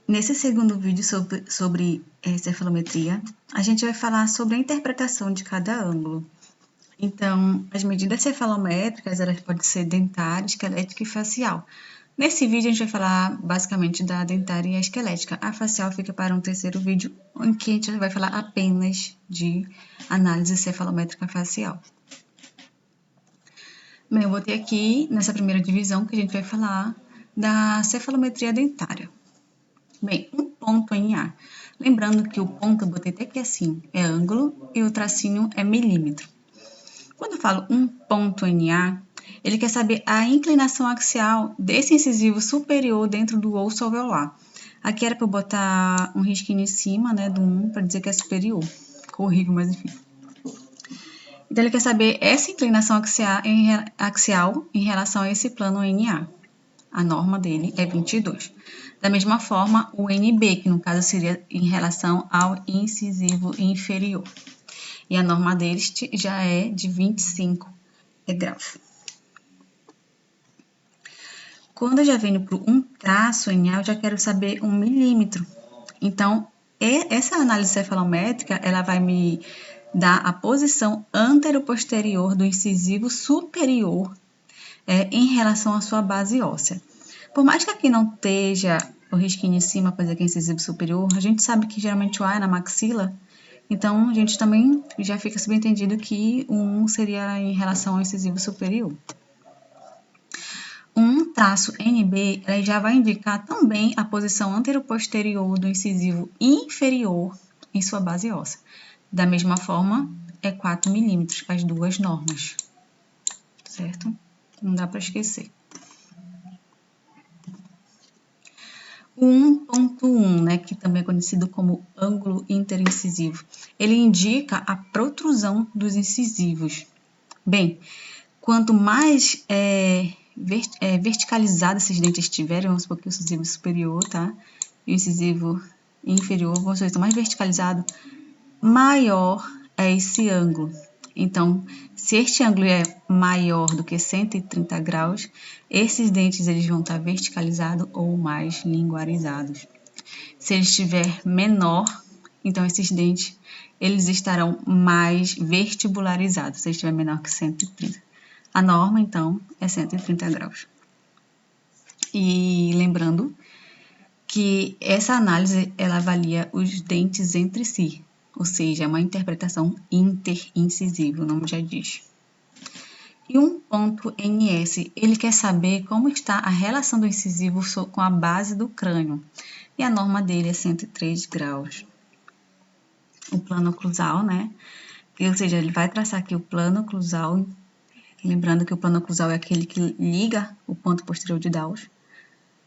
Nesse segundo vídeo sobre cefalometria, a gente vai falar sobre a interpretação de cada ângulo. Então, as medidas cefalométricas, elas podem ser dentária, esquelética e facial. Nesse vídeo, a gente vai falar basicamente da dentária e a esquelética. A facial fica para um terceiro vídeo, em que a gente vai falar apenas de análise cefalométrica facial. Bem, eu botei aqui, nessa primeira divisão, que a gente vai falar da cefalometria dentária. Bem, um ponto em A. Lembrando que o ponto, eu botei até aqui assim, é ângulo e o tracinho é milímetro. Quando eu falo um ponto em A, ele quer saber a inclinação axial desse incisivo superior dentro do osso alveolar. Aqui era para eu botar um risquinho em cima, né, do 1, para dizer que é superior. Ficou horrível, mas enfim. Então, ele quer saber essa inclinação axial em relação a esse plano NA. A norma dele é 22. Da mesma forma, o NB, que no caso seria em relação ao incisivo inferior. E a norma deles já é de 25 graus. Quando eu já venho para um traço NA, eu já quero saber um milímetro. Então, essa análise cefalométrica, ela vai me dar a posição antero-posterior do incisivo superior em relação à sua base óssea. Por mais que aqui não esteja o risquinho em cima para dizer que é incisivo superior, a gente sabe que geralmente o A é na maxila, então a gente também já fica subentendido que o 1 seria em relação ao incisivo superior. Um traço NB já vai indicar também a posição antero-posterior do incisivo inferior em sua base óssea. Da mesma forma, é 4 milímetros, as duas normas, certo? Não dá para esquecer. O 1.1, né, que também é conhecido como ângulo interincisivo, ele indica a protrusão dos incisivos. Bem, quanto mais verticalizado esses dentes estiverem, vamos supor que o incisivo superior, tá? E o incisivo inferior, vamos supor que estão mais verticalizado, maior é esse ângulo. Então, se este ângulo é maior do que 130 graus, esses dentes eles vão estar verticalizados ou mais linguarizados. Se ele estiver menor, então esses dentes eles estarão mais vestibularizados, se ele estiver menor que 130. A norma, então, é 130 graus. E lembrando que essa análise ela avalia os dentes entre si, ou seja, é uma interpretação interincisiva, o nome já diz. E um ponto NS, ele quer saber como está a relação do incisivo com a base do crânio, e a norma dele é 103 graus. O plano oclusal, né? Ou seja, ele vai traçar aqui o plano oclusal, lembrando que o plano oclusal é aquele que liga o ponto posterior de Dawes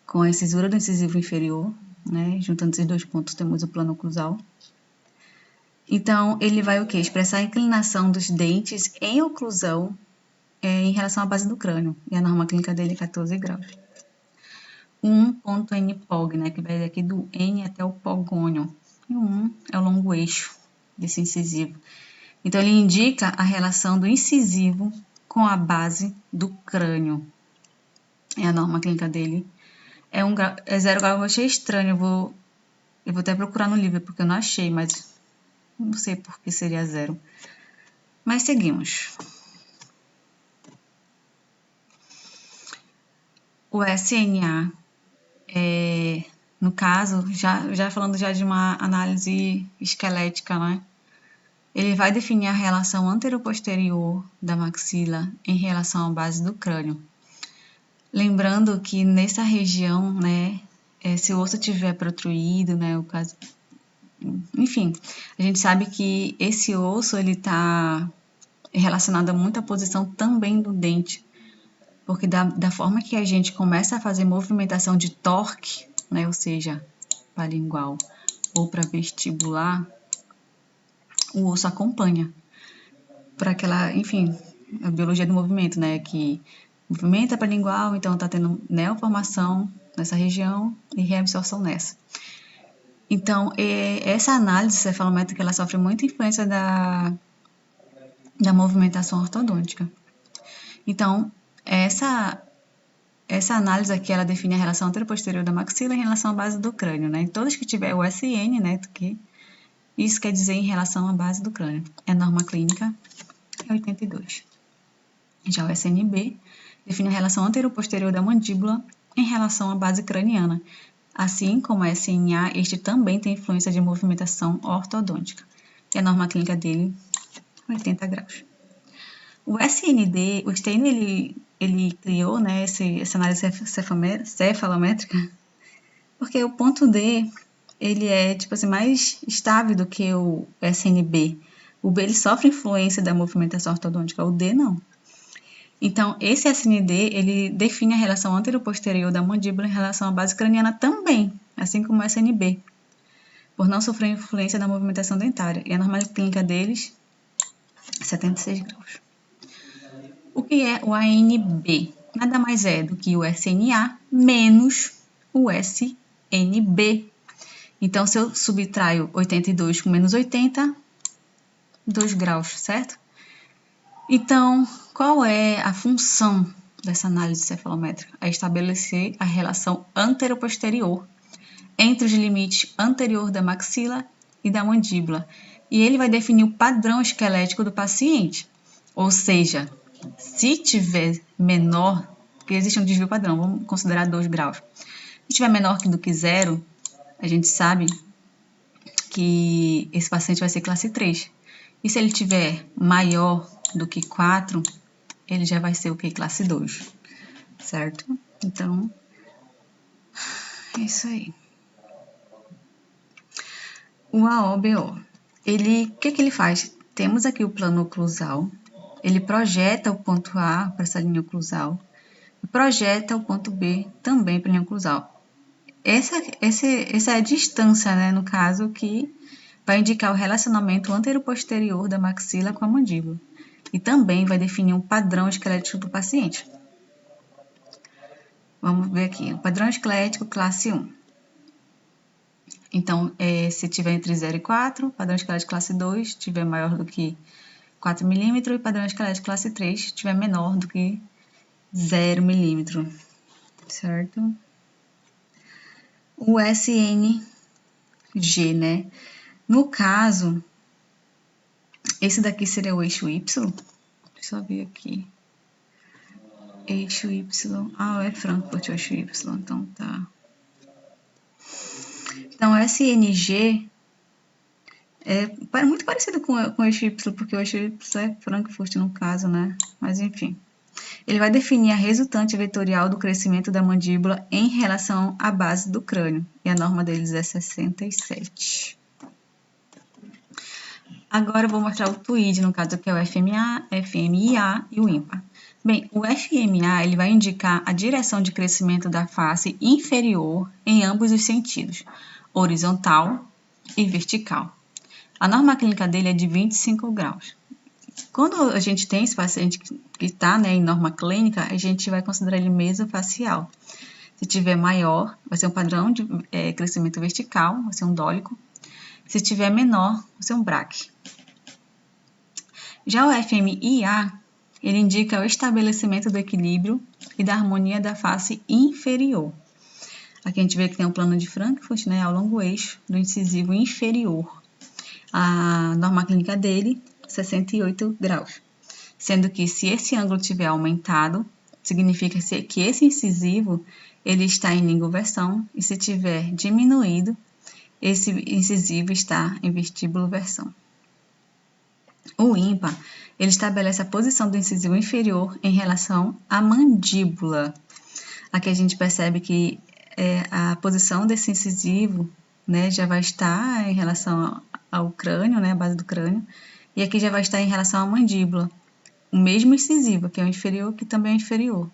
com a incisura do incisivo inferior, né? Juntando esses dois pontos, temos o plano oclusal. Então, ele vai o quê? Expressar a inclinação dos dentes em oclusão em relação à base do crânio. E a norma clínica dele é 14 graus. 1.NPOG, né? Que vai daqui do N até o pogônio. E o 1 é o longo eixo desse incisivo. Então, ele indica a relação do incisivo com a base do crânio. E a norma clínica dele é 0 grau. Eu achei estranho, eu vou até procurar no livro, porque eu não achei, mas não sei por que seria 0. Mas seguimos. O SNA, no caso, já falando já de uma análise esquelética, né? Ele vai definir a relação antero-posterior da maxila em relação à base do crânio. Lembrando que nessa região, né, se o osso estiver protruído, né, o caso... Enfim, a gente sabe que esse osso, ele está relacionado a muita posição também do dente, porque da forma que a gente começa a fazer movimentação de torque, né, ou seja, paralingual ou para vestibular, o osso acompanha para aquela, enfim, a biologia do movimento, né, que movimenta paralingual, então está tendo neoformação nessa região e reabsorção nessa. Então, essa análise cefalométrica, ela sofre muita influência da movimentação ortodôntica. Então, essa essa análise aqui, ela define a relação anteroposterior da maxila em relação à base do crânio, né? Em todas que tiver o SN, né, que isso quer dizer em relação à base do crânio. A norma clínica é 82. Já o SNB define a relação anteroposterior da mandíbula em relação à base craniana. Assim como a SNA, este também tem influência de movimentação ortodôntica. E a norma clínica dele, 80 graus. O SND, o Steiner, ele criou, né, essa análise cefalométrica, porque o ponto D, ele é, tipo assim, mais estável do que o SNB. O B, ele sofre influência da movimentação ortodôntica, o D não. Então, esse SND, ele define a relação anteroposterior da mandíbula em relação à base craniana também, assim como o SNB, por não sofrer influência da movimentação dentária. E a norma clínica deles, 76 graus. O que é o ANB? Nada mais é do que o SNA menos o SNB. Então, se eu subtraio 82 com menos 80, 2 graus, certo? Então, qual é a função dessa análise cefalométrica? É estabelecer a relação anteroposterior entre os limites anterior da maxila e da mandíbula. E ele vai definir o padrão esquelético do paciente. Ou seja, se tiver menor, porque existe um desvio padrão, vamos considerar 2 graus. Se tiver menor do que 0, a gente sabe que esse paciente vai ser classe 3. E se ele tiver maior do que 4, ele já vai ser o que? Classe 2, certo? Então, é isso aí. O AOBO, o que ele faz? Temos aqui o plano oclusal, ele projeta o ponto A para essa linha oclusal, e projeta o ponto B também para a linha oclusal. Essa é a distância, né, no caso, que vai indicar o relacionamento anteroposterior da maxila com a mandíbula. E também vai definir um padrão esquelético do paciente. Vamos ver aqui, o padrão esquelético classe 1. Então, se tiver entre 0 e 4, padrão esquelético classe 2, tiver maior do que 4 milímetros, e padrão esquelético classe 3, tiver menor do que 0 milímetro, certo? O SNG, né? No caso, esse daqui seria o eixo Y. Deixa eu só ver aqui. Eixo Y. Ah, é Frankfurt o eixo Y, então tá. Então, SNG é muito parecido com o eixo Y, porque o eixo Y é Frankfurt no caso, né? Mas enfim. Ele vai definir a resultante vetorial do crescimento da mandíbula em relação à base do crânio. E a norma deles é 67. Agora eu vou mostrar o TWID, no caso que é o FMA, FMIA e o ímpar. Bem, o FMA ele vai indicar a direção de crescimento da face inferior em ambos os sentidos, horizontal e vertical. A norma clínica dele é de 25 graus. Quando a gente tem esse paciente que está, né, em norma clínica, a gente vai considerar ele mesofacial. Se tiver maior, vai ser um padrão de crescimento vertical, vai ser um dólico. Se tiver menor, vai ser um braque. Já o FMIA, ele indica o estabelecimento do equilíbrio e da harmonia da face inferior. Aqui a gente vê que tem um plano de Frankfurt, né, ao longo eixo do incisivo inferior. A norma clínica dele, 68 graus. Sendo que se esse ângulo tiver aumentado, significa que esse incisivo ele está em lingoversão, e se tiver diminuído, esse incisivo está em vestíbulo-versão. O ímpar, ele estabelece a posição do incisivo inferior em relação à mandíbula. Aqui a gente percebe que a posição desse incisivo, né, já vai estar em relação ao crânio, né, a base do crânio, e aqui já vai estar em relação à mandíbula. O mesmo incisivo, que é o inferior, que também é inferior.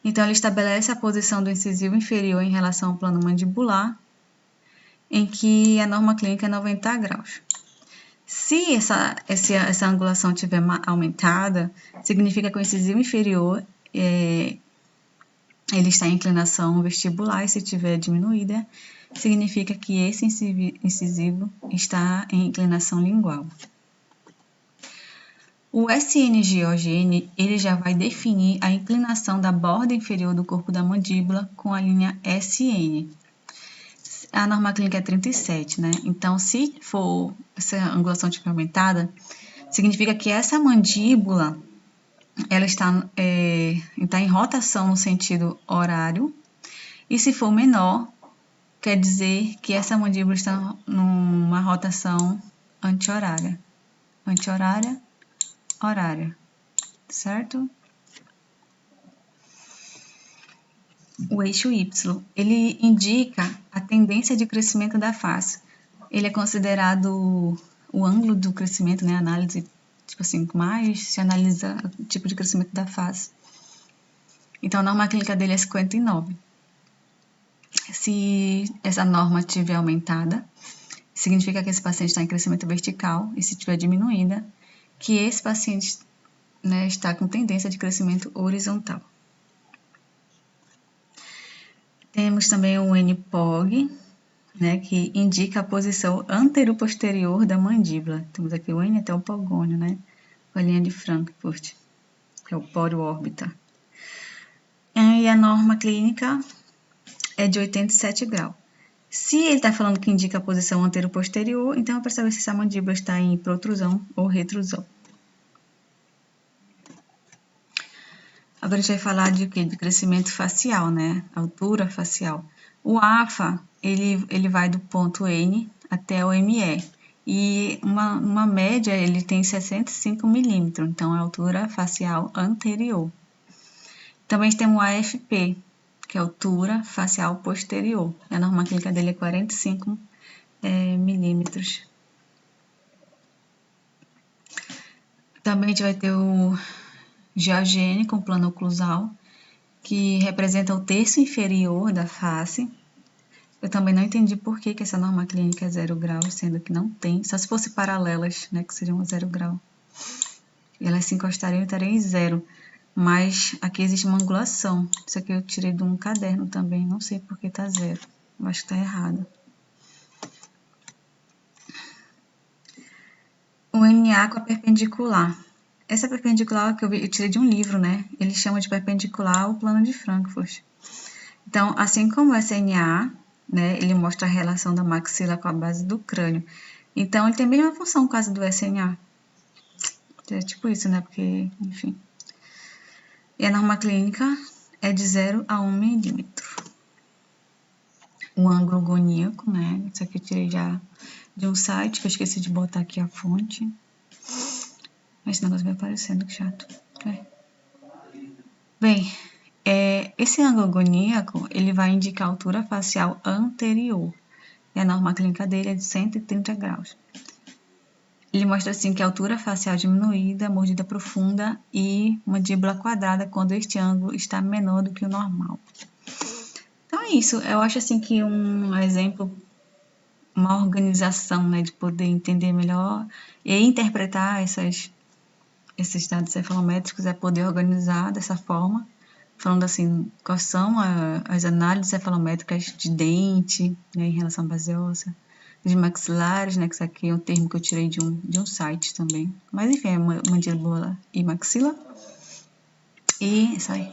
Então, ele estabelece a posição do incisivo inferior em relação ao plano mandibular, em que a norma clínica é 90 graus. Se essa angulação estiver aumentada, significa que o incisivo inferior ele está em inclinação vestibular, e se estiver diminuída, significa que esse incisivo está em inclinação lingual. O SNGOGN, ele já vai definir a inclinação da borda inferior do corpo da mandíbula com a linha SN. A norma clínica é 37, né? Então, se for essa angulação tipo aumentada, significa que essa mandíbula ela está em rotação no sentido horário, e se for menor, quer dizer que essa mandíbula está numa rotação anti-horária. Anti-horária, horária, certo? O eixo Y, ele indica a tendência de crescimento da face. Ele é considerado o ângulo do crescimento, né? Análise, tipo assim, mais se analisa o tipo de crescimento da face. Então, a norma clínica dele é 59. Se essa norma estiver aumentada, significa que esse paciente está em crescimento vertical, e se estiver diminuída, que esse paciente, né, está com tendência de crescimento horizontal. Temos também o NPOG, né, que indica a posição antero-posterior da mandíbula. Temos aqui o N até o pogônio, né, com a linha de Frankfurt, que é o poro órbita. E a norma clínica é de 87 graus. Se ele está falando que indica a posição antero-posterior, então é para saber se essa mandíbula está em protrusão ou retrusão. Agora a gente vai falar de quê? De crescimento facial, né? Altura facial. O AFA, ele vai do ponto N até o ME. E uma média, ele tem 65 milímetros, então é a altura facial anterior. Também temos o AFP, que é a altura facial posterior. A norma clínica dele é 45 milímetros. Também a gente vai ter o GOGN com plano oclusal, que representa o terço inferior da face. Eu também não entendi por que essa norma clínica é 0 grau, sendo que não tem. Só se fosse paralelas, né, que seriam 0 grau. E elas se encostariam e estariam em 0. Mas aqui existe uma angulação. Isso aqui eu tirei de um caderno também. Não sei por que está 0. Eu acho que está errado. O NA com a perpendicular. Essa perpendicular que eu tirei de um livro, né? Ele chama de perpendicular ao plano de Frankfurt. Então, assim como o SNA, né, ele mostra a relação da maxila com a base do crânio. Então, ele tem a mesma função no caso do SNA. É tipo isso, né? Porque, enfim. E a norma clínica é de 0 a 1 milímetro. O ângulo goníaco, né? Isso aqui eu tirei já de um site, que eu esqueci de botar aqui a fonte. Esse negócio vai aparecendo, que chato. Bem, esse ângulo goníaco, ele vai indicar a altura facial anterior. E a norma clínica dele é de 130 graus. Ele mostra assim que a altura facial diminuída, mordida profunda e mandíbula quadrada quando este ângulo está menor do que o normal. Então é isso. Eu acho assim que um exemplo, uma organização, né, de poder entender melhor e interpretar esses dados cefalométricos é poder organizar dessa forma, falando assim, quais são as análises cefalométricas de dente, né, em relação à base óssea, de maxilares, né, que isso aqui é um termo que eu tirei de um site também. Mas enfim, é mandíbula e maxila. E isso aí.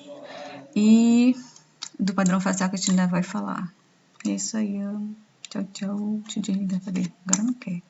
E do padrão facial que a gente ainda vai falar. É isso aí. Tchau, tchau. Cadê? Agora não quer.